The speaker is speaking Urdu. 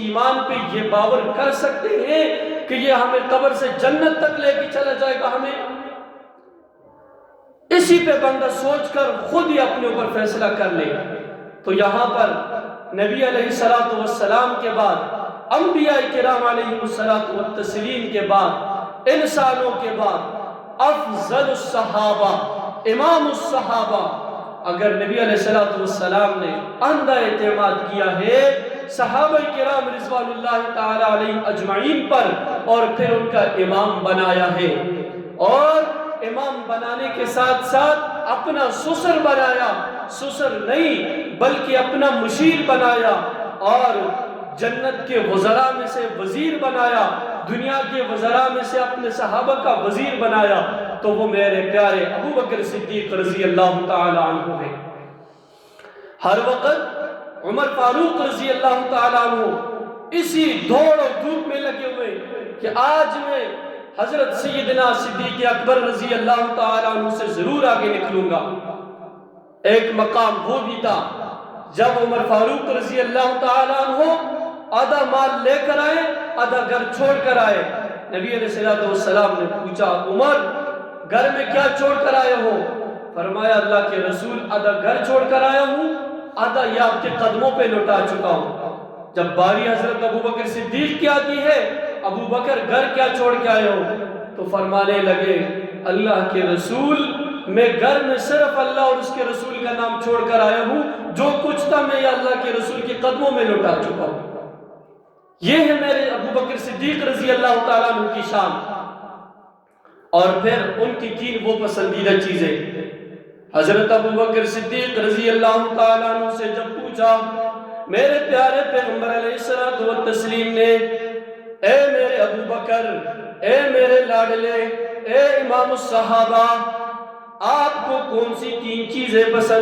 ایمان پہ یہ باور کر سکتے ہیں کہ یہ ہمیں قبر سے جنت تک لے کے چلا جائے گا؟ ہمیں اسی پہ بندہ سوچ کر خود ہی اپنے اوپر فیصلہ کر لے۔ تو یہاں پر نبی علیہ السلام کے بعد، انبیاء کرام علیہ السلام کے بعد، انسانوں کے بعد افضل الصحابہ، امام الصحابہ، اگر نبی علیہ السلام نے اندھا اعتماد کیا ہے صحابہ کرام رضوان اللہ تعالی علیہ اجمعین پر اور پھر ان کا امام بنایا ہے، اور امام بنانے کے ساتھ ساتھ اپنا سسر بنایا، سسر نہیں بلکہ اپنا مشیر بنایا، اور جنت کے وزراء میں سے وزیر بنایا، دنیا کے وزراء میں سے اپنے صحابہ کا وزیر بنایا، تو وہ میرے پیارے ابو بکر صدیق رضی اللہ تعالی عنہ ہے۔ ہر وقت عمر فاروق رضی اللہ تعالی عنہ اسی دوڑ و دھوپ میں لگے ہوئے کہ آج میں حضرت سیدنا صدیق اکبر رضی اللہ تعالی عنہ سے ضرور آگے نکلوں گا۔ ایک مقام وہ بھی تھا جب عمر فاروق رضی اللہ تعالی عنہ آدھا مال لے کر آئے، آدھا گھر چھوڑ کر آئے۔ نبی علیہ السلام نے پوچھا، عمر گھر میں کیا چھوڑ کر آئے ہو؟ فرمایا، اللہ کے رسول آدھا گھر چھوڑ کر آیا ہوں، آدھا یہ آپ کے قدموں پہ لوٹا چکا ہوں۔ جب باری حضرت ابو بکر صدیق کی آتی ہے، ابو بکر گھر کیا چھوڑ کے آئے ہو؟ تو فرمانے لگے، اللہ کے رسول میں گھر میں صرف اللہ اور اس کے رسول کا نام چھوڑ کر آیا ہوں، جو کچھ تھا میں اللہ کے رسول کے قدموں میں لوٹا چکا ہوں۔ یہ ہے میرے ابو بکر صدیق رضی اللہ تعالیٰ عنہ کی شان۔ اور پھر ان کی تین وہ پسندیدہ چیزیں، حضرت ابو بکر صدیق رضی اللہ تعالیٰ عنہ سے جب پوچھا میرے پیارے پیغمبر علیہ الصلوۃ والتسلیم نے، اے میرے ابو بکر، اے میرے لاڈلے، اے امام الصحابہ، آپ کو کون سی تین چیزیں پسند